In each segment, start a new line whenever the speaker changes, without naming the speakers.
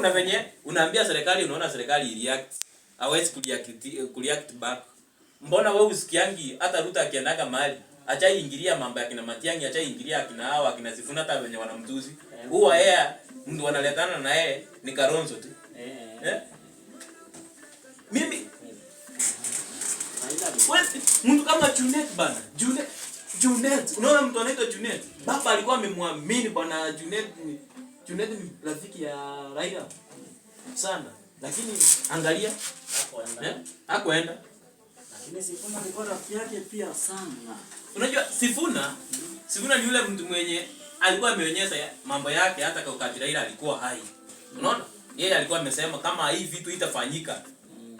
kuna venye unaambia serikali, unaona serikali react, hawezi kureact back. Mbona wewe usikiangi hata Ruto akiendaga mahali acha ingilia mambo ya kina Matiang'i, acha ingilia akina hao akina Sifuna, hata wenye wanamtuzi huwa yeye mtu wanaletana na yeye ni Kalonzo tu. Mimi mtu kama Junet bana, Junet, unaona mtu anaitwa Junet, baba alikuwa amemwamini bwana Junet ni rafiki ya Raila sana, lakini angalia hakuenda.
Lakini Sifuna alikuwa rafiki yake pia sana.
Unajua Sifuna ni yule mtu mwenye alikuwa ameonyesha mambo yake hata kwa wakati Raila alikuwa hai. Unaona? Yeye alikuwa amesema kama hii vitu itafanyika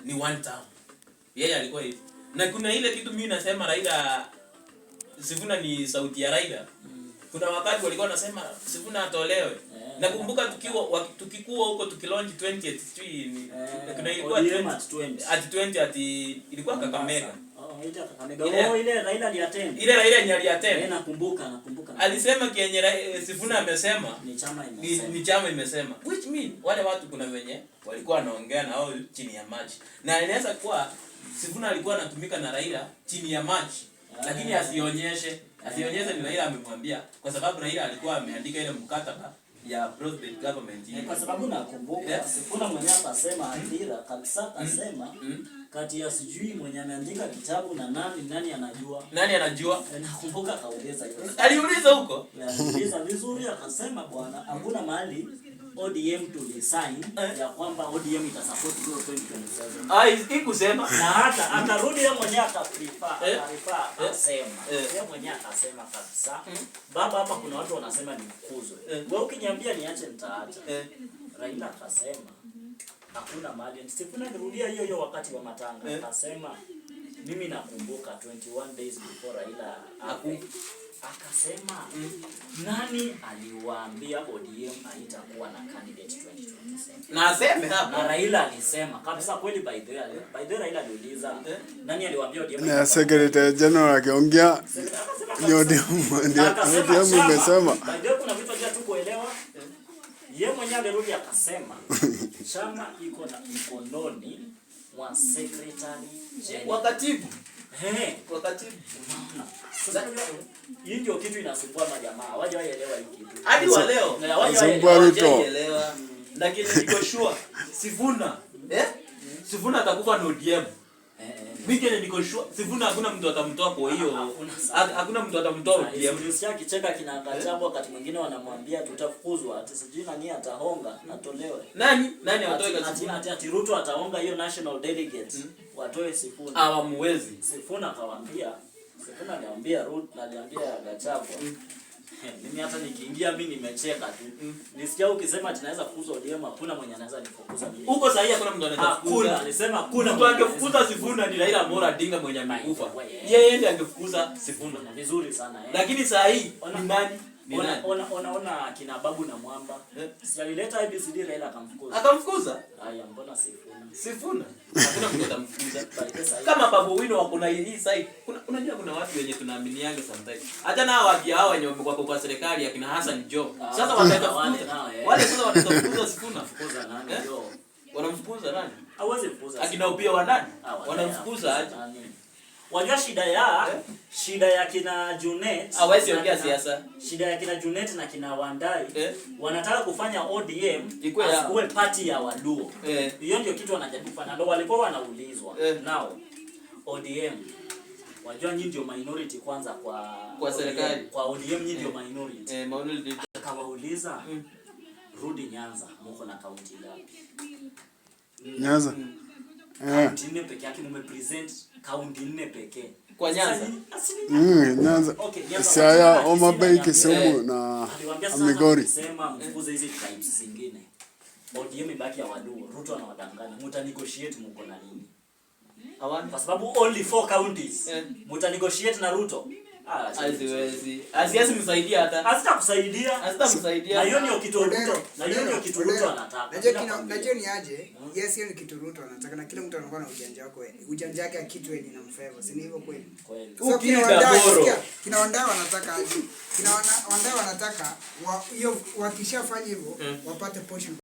ni one time. Yeye alikuwa hivi. Na kuna ile kitu mimi nasema Raila, Sifuna ni sauti ya Raila. Kuna wakati walikuwa nasema Sifuna atolewe. Nakumbuka tukikuwa huko tukilaunch 20 kuna ilikuwa 20 ilikuwa Kakamega.
Ile Kakamega. Ile Raila aliattend.
Ile Raila ni aliattend.
Nakumbuka.
Alisema kienye Sifuna amesema
ni chama
imesema. Which mean wale watu kuna wenye walikuwa wanaongea na wao chini ya maji. Na inaweza kuwa Sifuna alikuwa anatumika na Raila chini ya maji. Lakini asionyeshe ni Raila amemwambia, kwa sababu Raila alikuwa ameandika ile mkataba ya President government hii.
Kwa sababu nakumbuka Sifuna mwenyewe akasema Adira kabisa, akasema kati ya sijui mwenye ameandika kitabu na nani anajua. Nakumbuka kauliza hiyo.
Aliuliza huko?
Aliuliza vizuri, akasema bwana hakuna mahali ODM tulisign ya kwamba ODM itasupport 2027.
Ikusema
na hata atarudi yeye mwenyewe akarifa asema. Yeye mwenyewe akasema kabisa. Baba, hapa kuna watu wanasema nikuzwe. Wewe ukiniambia niache nitaacha. Raila akasema hakuna mahali. Sifuna nirudia hiyo wakati wa matanga. Akasema mimi nakumbuka 21 days before Raila akasema nani aliwaambia ODM haitakuwa na candidate 2027?
Na aseme hapa.
Na Raila alisema kabisa kweli. By the way Raila aliuliza nani aliwaambia ODM?
Na Secretary General akiongea ni ODM imesema.
By the way kuna vitu vya tu kuelewa. Yeye mwenyewe alirudi akasema chama iko na mkononi wa Secretary General.
Wakatibu.
Wakatibu. Hii ndio kitu inasumbua majamaa. Hawajaelewa hii kitu.
Hadi wa leo. Hawajaelewa. Lakini niko sure Sifuna Sifuna atakufa na ODM. Mimi niko sure Sifuna hakuna mtu atamtoa kwa hiyo. Hakuna mtu atamtoa ODM.
Nilisikia kicheka kinakachabo wakati mwingine wanamwambia tutafukuzwa, ati sijui nani atahonga atolewe.
Nani atoe Sifuna?
Ati Ruto atahonga hiyo national delegates. Watoe Sifuna.
Hawamwezi.
Sifuna aliambia Ruto na aliambia Gachagua. Mimi hata nikiingia mimi nimecheka tu. Nisikia ukisema tunaweza kufukuza ODM, hakuna mwenye anaweza nifukuza mimi.
Huko sahihi hakuna mtu anaweza kufukuza.
Alisema hakuna
mtu angefukuza Sifuna ni Raila Amolo Odinga mwenye amekufa. Yeye ndiye angefukuza Sifuna.
Vizuri sana
Lakini sahihi ni nani?
Ona kina Babu na Mwamba. Si alileta IBCD Raila akamfukuza. Haya, mbona
Sifuna? Hakuna mtu atamfukuza. Kama Babu Wino wako na hii side. Unajua kuna watu wenye tunaaminianga sometimes. Hata na hao wenye wako kwa serikali akina Hassan Joho. Sasa watafukuza Sifuna.
Fukuza nani Joho?
Wanamfukuza nani?
Hawezi kufukuza.
Akina Upia wa nani? Wanamfukuza aje?
Wajua shida ya kina Junet
hawezi ongea siasa.
Shida ya kina Junet na kina Wandai wanataka kufanya ODM asikuwe party ya Waluo. Hiyo ndio kitu wanajaribu kufanya. Ndio walikuwa wanaulizwa. Now ODM wajua nyinyi ndio minority kwanza kwa
serikali.
Kwa ODM nyinyi ndio minority.
Minority.
Akawauliza rudi Nyanza, mko na kaunti ngapi?
Nyanza.
Kaunti 4 pekee yake mmepresent kaunti 4 pekee.
Kwa Nyanza.
Nyanza. Siaya, Homa Bay, Kisumu na Migori.
Sema mfukuze hizi tribes zingine. ODM ibaki ya Waluo. Ruto anawadanganya. Mtanegotiate mko na nini? Kwa sababu only 4 counties. Mtanegotiate na Ruto.
Asiwezi msaidia hata.
Hasitamsaidia. Na hiyo ndio kitu Ruto. Anataka.
Najua ni aje. Yes, hiyo ni kitu Ruto anataka, na kila mtu anakuwa na ujanja wake. Ujanja wake kitu yenye inamfavor. Si hivyo kweli? So kina Wandai wanataka aje. Kina Wandai wanataka hiyo wakishafanya hivyo wapate portion